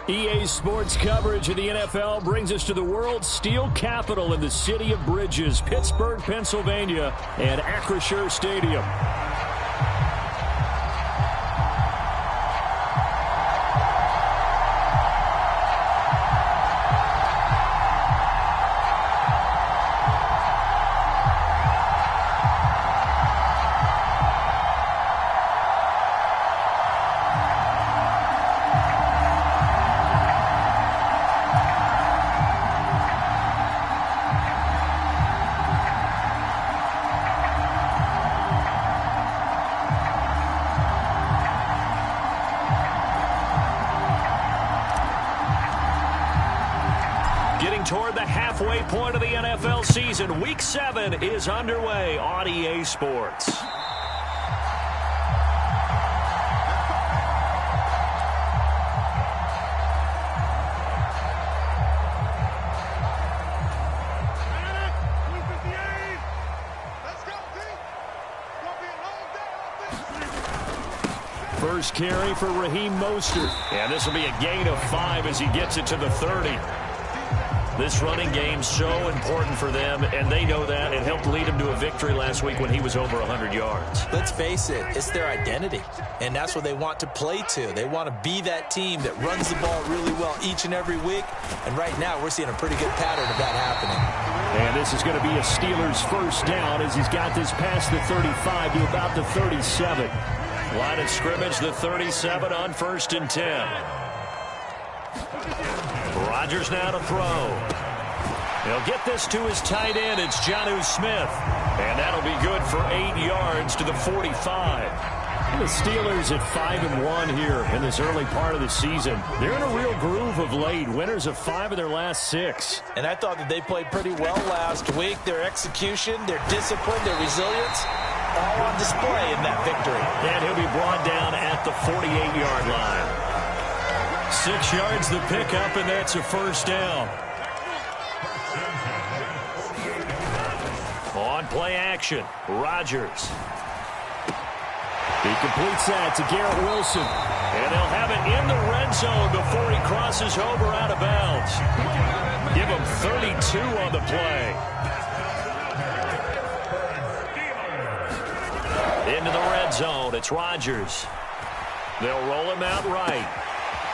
EA Sports coverage of the NFL brings us to the world's steel capital in the city of bridges, Pittsburgh, Pennsylvania, and Acrisure Stadium. Toward the halfway point of the NFL season, Week 7 is underway on EA Sports. First carry for Raheem Mostert. And this will be a gain of 5 as he gets it to the 30. This running game's so important for them, and they know that. It helped lead them to a victory last week when he was over 100 yards. Let's face it, it's their identity, and that's what they want to play to. They want to be that team that runs the ball really well each and every week, and right now we're seeing a pretty good pattern of that happening. And this is going to be a Steelers first down as he's got this past the 35 to about the 37. Line of scrimmage, the 37 on 1st and 10. Rodgers now to throw. He'll get this to his tight end. It's Jonnu Smith. And that'll be good for 8 yards to the 45. The Steelers at 5-1 here in this early part of the season. They're in a real groove of late. Winners of 5 of their last 6. And I thought that they played pretty well last week. Their execution, their discipline, their resilience, all on display in that victory. And he'll be brought down at the 48-yard line. 6 yards the pickup, and that's a first down. On play action, Rodgers. He completes that to Garrett Wilson. And they'll have it in the red zone before he crosses over out of bounds. Give him 32 on the play. Into the red zone, it's Rodgers. They'll roll him out right.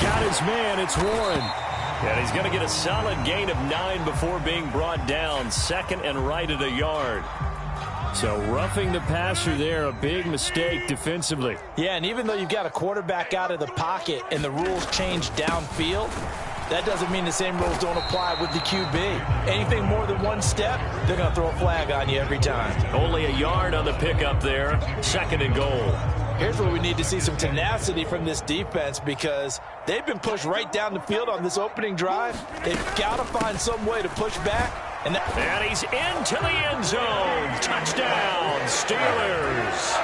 Got his man, it's Warren. And he's going to get a solid gain of 9 before being brought down. 2nd and right at a yard. So roughing the passer there, a big mistake defensively. Yeah, and even though you've got a quarterback out of the pocket and the rules change downfield, that doesn't mean the same rules don't apply with the QB. Anything more than 1 step, they're going to throw a flag on you every time. Only a yard on the pickup there. 2nd and goal. Here's where we need to see some tenacity from this defense because they've been pushed right down the field on this opening drive. They've got to find some way to push back. And he's into the end zone. Touchdown, Steelers.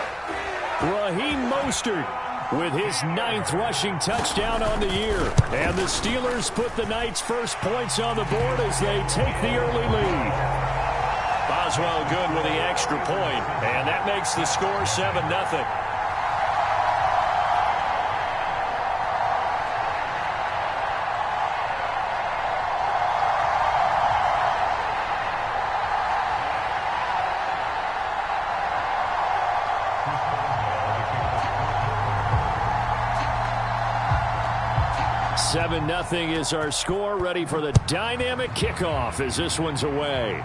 Raheem Mostert with his 9th rushing touchdown on the year. And the Steelers put the Knights' first points on the board as they take the early lead. Boswell good with the extra point, and that makes the score 7-0. Nothing is our score. Ready for the dynamic kickoff as this one's away.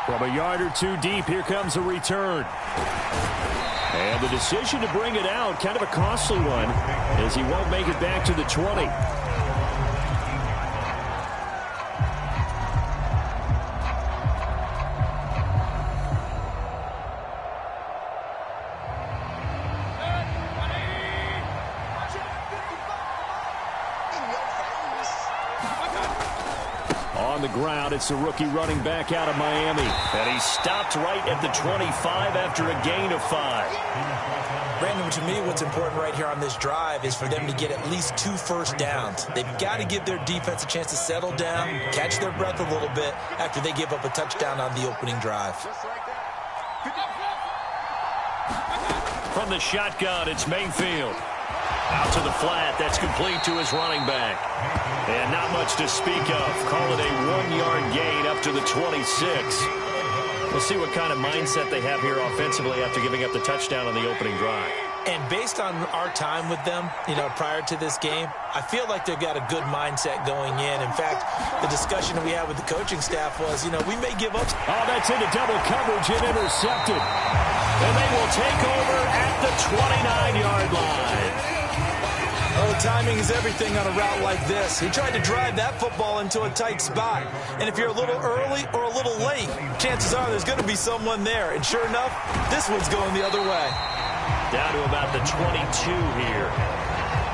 From a yard or 2 deep, here comes a return. And the decision to bring it out, kind of a costly one, as he won't make it back to the 20. Ground. It's the rookie running back out of Miami. And he stopped right at the 25 after a gain of 5. Brandon, to me, what's important right here on this drive is for them to get at least 2 first downs. They've got to give their defense a chance to settle down, catch their breath a little bit after they give up a touchdown on the opening drive. From the shotgun, it's Mayfield. Out to the flat. That's complete to his running back. And not much to speak of. Call it a 1-yard gain up to the 26. We'll see what kind of mindset they have here offensively after giving up the touchdown on the opening drive. And based on our time with them, prior to this game, I feel like they've got a good mindset going in. In fact, the discussion that we had with the coaching staff was, we may give up. Oh, that's into double coverage and intercepted. And they will take over at the 29-yard line. Oh, timing is everything on a route like this. He tried to drive that football into a tight spot. And if you're a little early or a little late, chances are there's going to be someone there. And sure enough, this one's going the other way. Down to about the 22 here.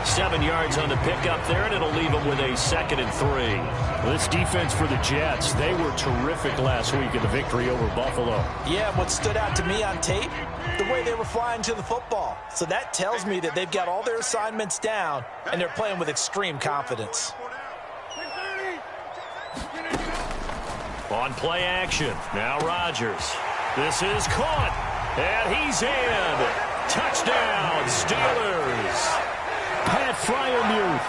7 yards on the pickup there, and it'll leave them with a 2nd and 3. Well, this defense for the Jets, they were terrific last week in the victory over Buffalo. Yeah, what stood out to me on tape, the way they were flying to the football. So that tells me that they've got all their assignments down, and they're playing with extreme confidence. On play action, now Rodgers. This is caught, and he's in. Touchdown, Steelers. Pat Fryermuth,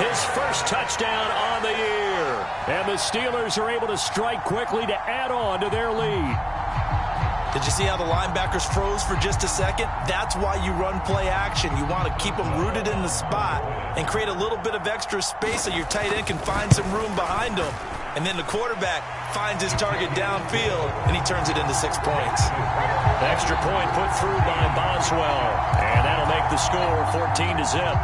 his first touchdown on the year. And the Steelers are able to strike quickly to add on to their lead. Did you see how the linebackers froze for just a second? That's why you run play action. You want to keep them rooted in the spot and create a little bit of extra space so your tight end can find some room behind them. And then the quarterback finds his target downfield, and he turns it into 6 points. Extra point put through by Boswell. And that'll make the score 14-0.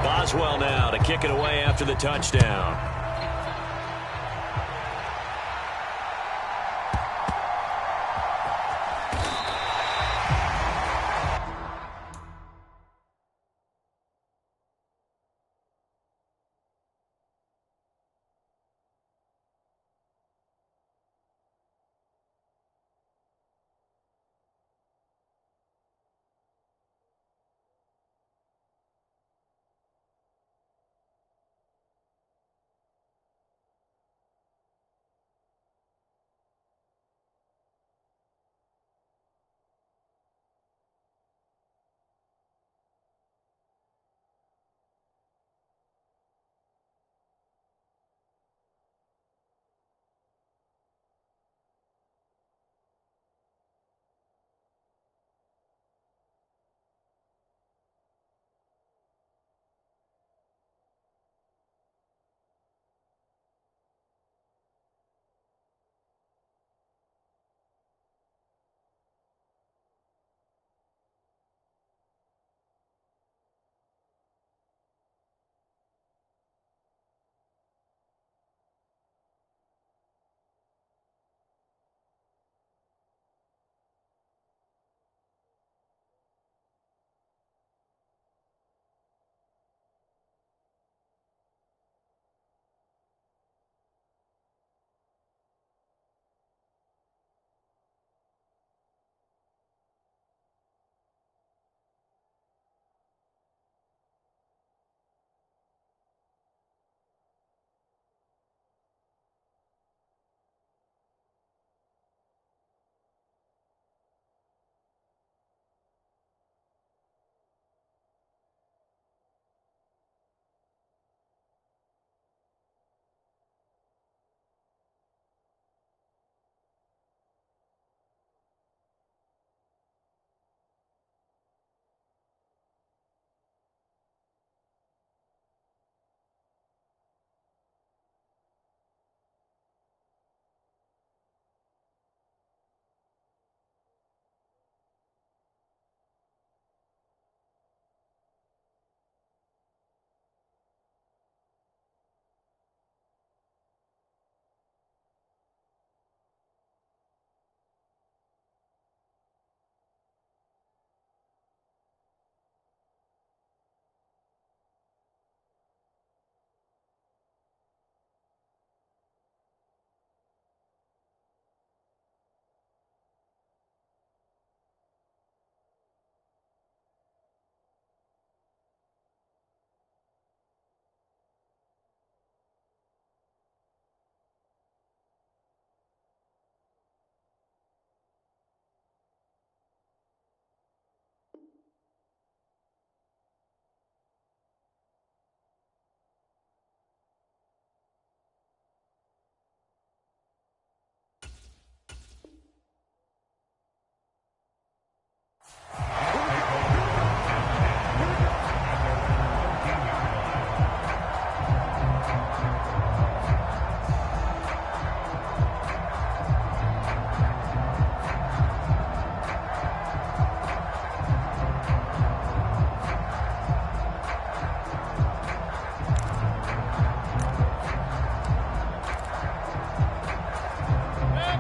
Boswell now to kick it away after the touchdown.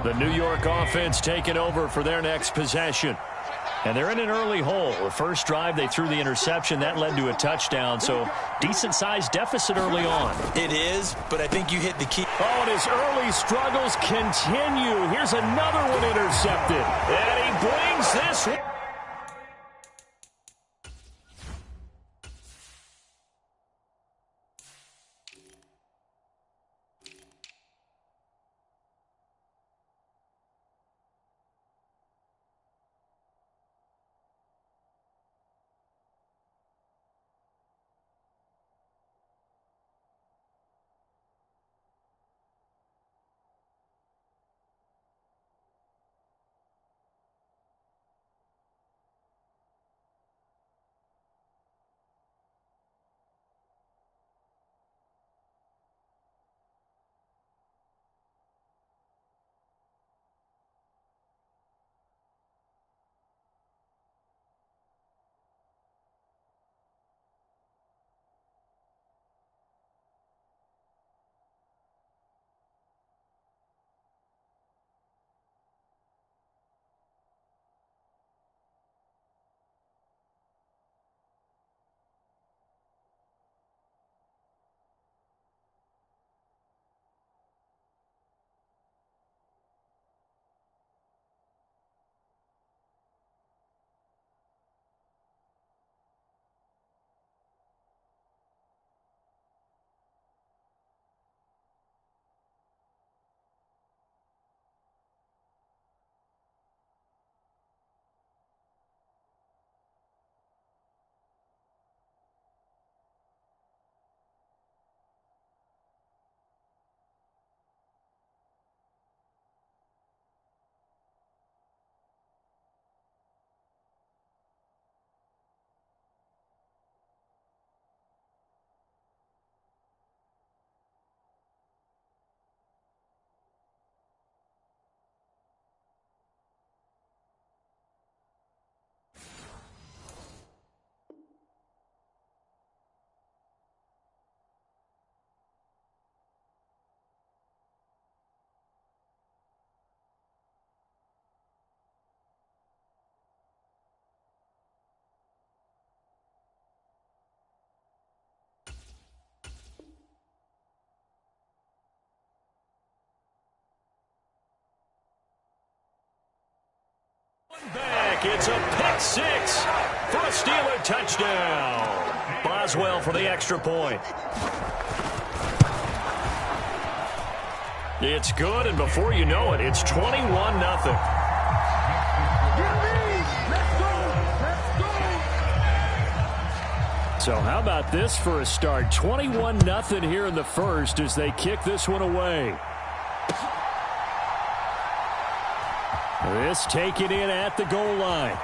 The New York offense taking over for their next possession. And they're in an early hole. The first drive, they threw the interception. That led to a touchdown, so decent-sized deficit early on. It is, but I think you hit the key. Oh, and his early struggles continue. Here's another one intercepted. And he brings this one. Back, it's a pick six for a Steeler touchdown. Boswell for the extra point. It's good, and before you know it, it's 21-0. So how about this for a start? 21-0 here in the first as they kick this one away. This taken in at the goal line.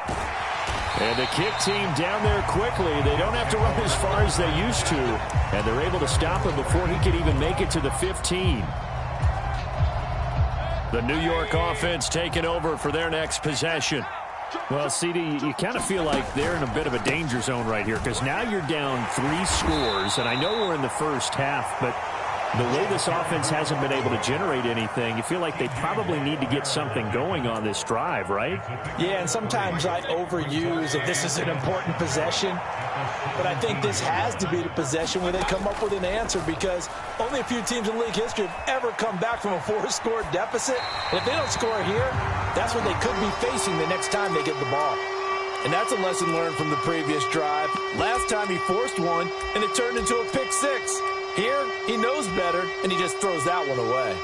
And the kick team down there quickly. They don't have to run as far as they used to. And they're able to stop him before he could even make it to the 15. The New York offense taking over for their next possession. Well, CD, you kind of feel like they're in a bit of a danger zone right here because now you're down 3 scores. And I know we're in the first half, but the way this offense hasn't been able to generate anything, you feel like they probably need to get something going on this drive, right? Yeah, and sometimes I overuse that this is an important possession. But I think this has to be the possession where they come up with an answer because only a few teams in league history have ever come back from a 4-score deficit. And if they don't score here, that's what they could be facing the next time they get the ball. And that's a lesson learned from the previous drive. Last time he forced one, and it turned into a pick six. Here, he knows better, and he just throws that one away.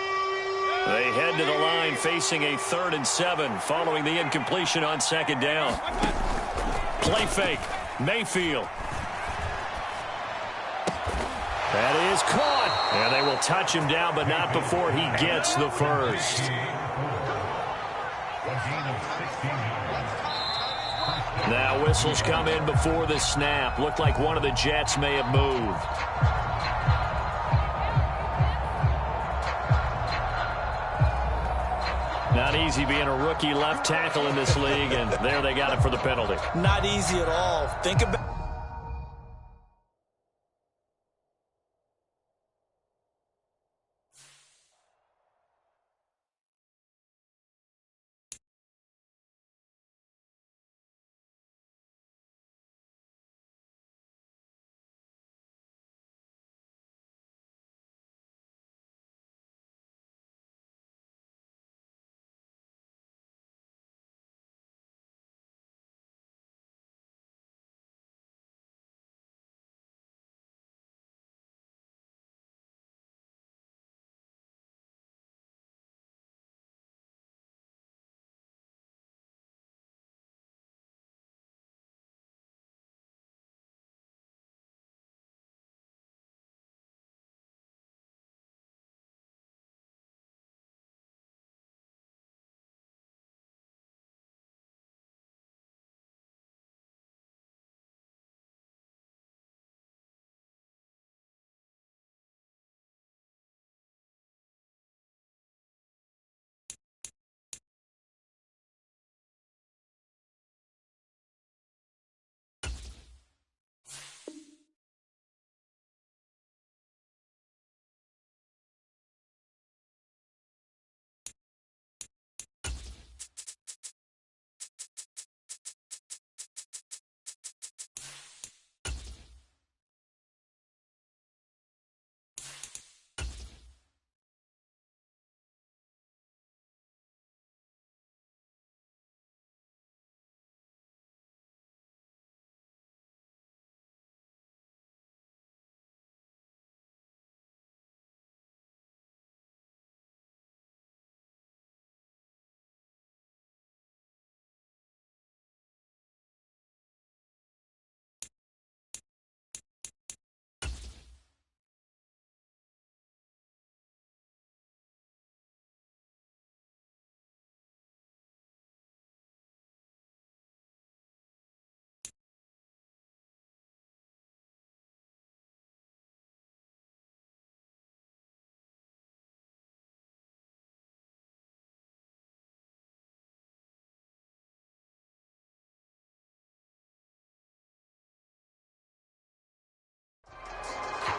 They head to the line facing a 3rd and 7 following the incompletion on 2nd down. Play fake. Mayfield. That is caught. And they will touch him down, but not before he gets the first. Now whistles come in before the snap. Looked like one of the Jets may have moved. Not easy being a rookie left tackle in this league, and there they got it for the penalty. Not easy at all. Think about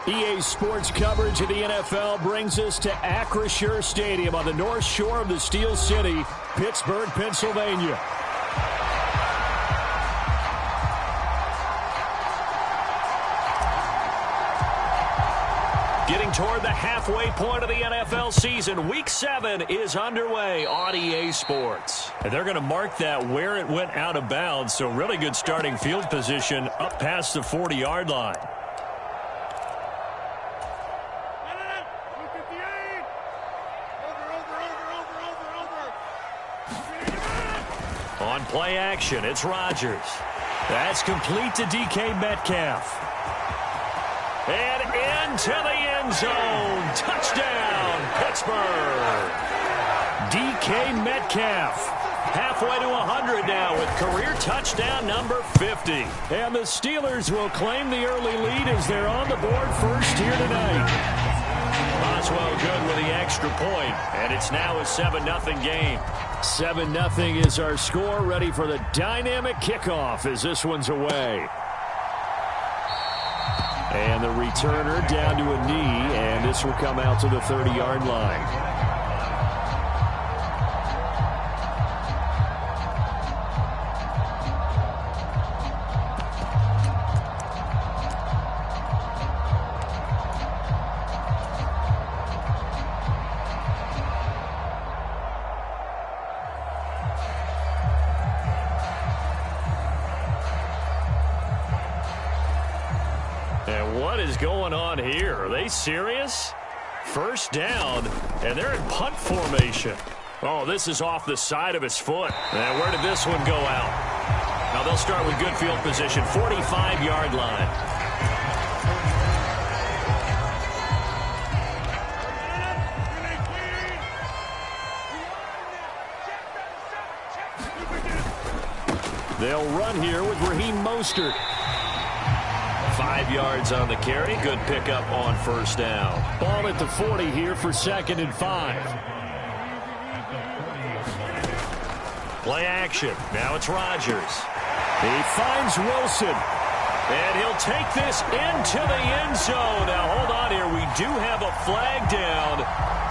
EA Sports coverage of the NFL brings us to Acrisure Stadium on the north shore of the Steel City, Pittsburgh, Pennsylvania. Getting toward the halfway point of the NFL season, Week 7 is underway on EA Sports. And they're going to mark that where it went out of bounds, so really good starting field position up past the 40-yard line. On play action, it's Rodgers. That's complete to DK Metcalf. And into the end zone. Touchdown, Pittsburgh. DK Metcalf. Halfway to 100 now with career touchdown number 50. And the Steelers will claim the early lead as they're on the board first here tonight. Boswell good with the extra point, and it's now a 7-0 game. 7-0 is our score, ready for the dynamic kickoff as this one's away. And the returner down to a knee, and this will come out to the 30-yard line. And what is going on here? Are they serious? First down, and they're in punt formation. Oh, this is off the side of his foot. And where did this one go out? Now they'll start with good field position, 45-yard line. They'll run here with Raheem Mostert. 5 yards on the carry. Good pickup on first down. Ball at the 40 here for 2nd and 5. Play action. Now it's Rodgers. He finds Wilson. And he'll take this into the end zone. Now, hold on here. We do have a flag down.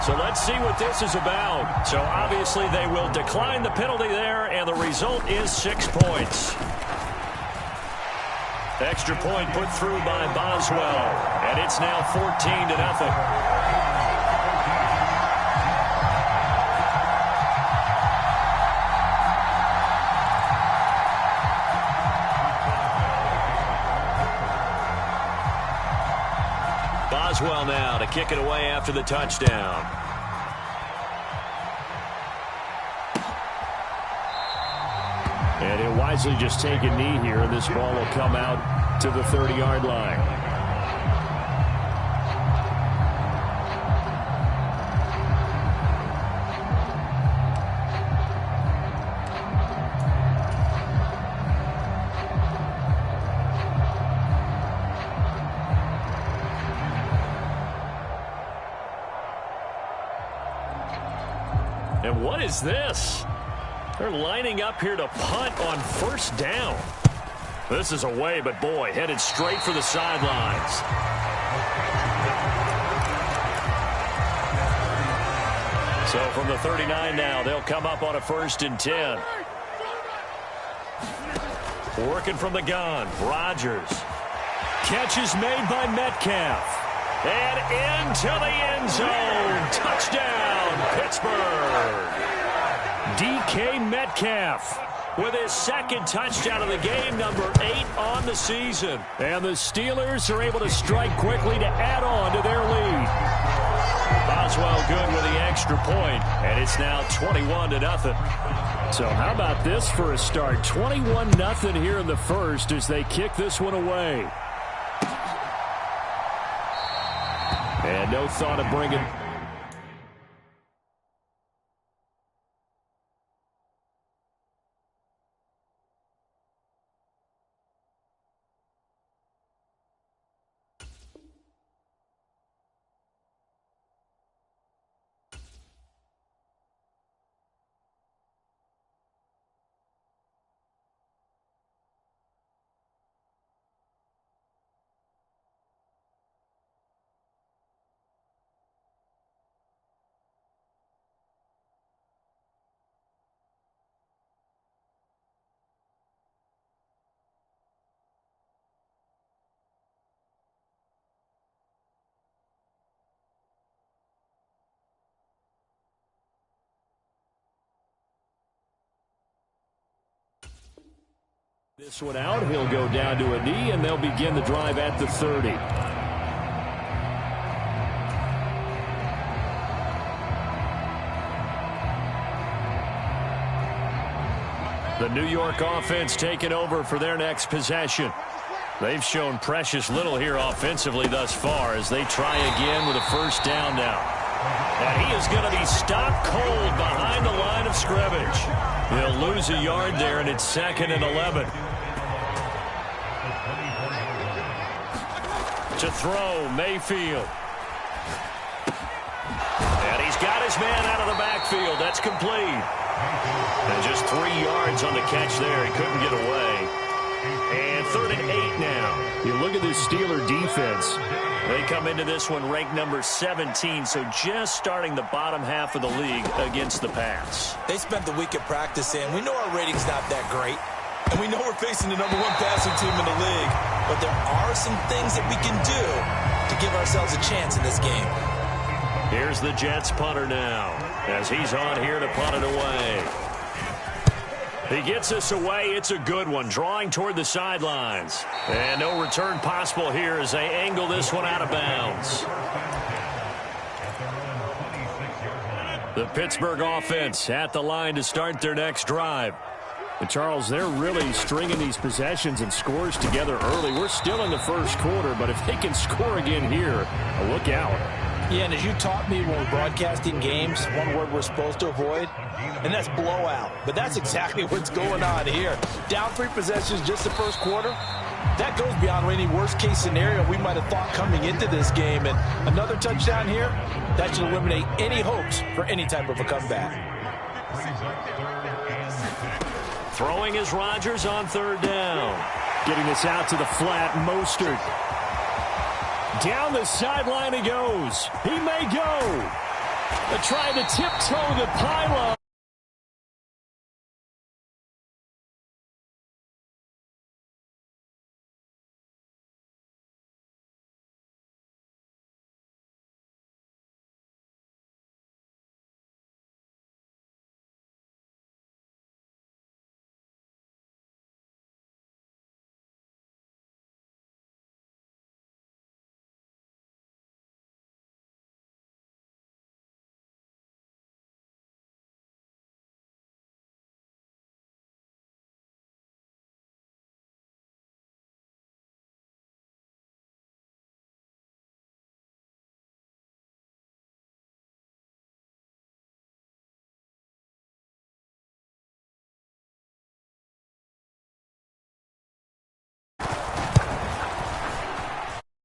So let's see what this is about. So obviously they will decline the penalty there, and the result is 6 points. Extra point put through by Boswell, and it's now 14-0. Boswell now to kick it away after the touchdown. And he'll wisely just take a knee here, and this ball will come out to the 30-yard line. And what is this? They're lining up here to punt on first down. This is away, but boy, headed straight for the sidelines. So from the 39 now, they'll come up on a 1st and 10. Working from the gun, Rodgers. Catch is made by Metcalf. And into the end zone. Touchdown, Pittsburgh. DK Metcalf with his 2nd touchdown of the game, number 8 on the season. And the Steelers are able to strike quickly to add on to their lead. Boswell good with the extra point, and it's now 21-0. So how about this for a start? 21-0 here in the first as they kick this one away. And no thought of bringing... This one out, he'll go down to a knee, and they'll begin the drive at the 30. The New York offense taking over for their next possession. They've shown precious little here offensively thus far as they try again with a first down now. And he is going to be stopped cold behind the line of scrimmage. He'll lose a yard there, and it's 2nd and 11. To throw, Mayfield. And he's got his man out of the backfield. That's complete. And just 3 yards on the catch there. He couldn't get away. And 3rd and 8 now. You look at this Steeler defense. They come into this one ranked number 17, so just starting the bottom half of the league against the pass. They spent the week at practice, and we know our rating's not that great. And we know we're facing the number 1 passing team in the league. But there are some things that we can do to give ourselves a chance in this game. Here's the Jets punter now as he's on here to punt it away. He gets us away. It's a good one, drawing toward the sidelines. And no return possible here as they angle this one out of bounds. The Pittsburgh offense at the line to start their next drive. And Charles, they're really stringing these possessions and scores together early. We're still in the first quarter, but if they can score again here, look out. Yeah, and as you taught me when we're broadcasting games, one word we're supposed to avoid, and that's blowout. But that's exactly what's going on here. Down 3 possessions just the first quarter. That goes beyond any worst-case scenario we might have thought coming into this game. And another touchdown here, that should eliminate any hopes for any type of a comeback. Throwing is Rodgers on 3rd down. Getting this out to the flat, Mostert. Down the sideline he goes. He may go. Trying to tiptoe the pylon.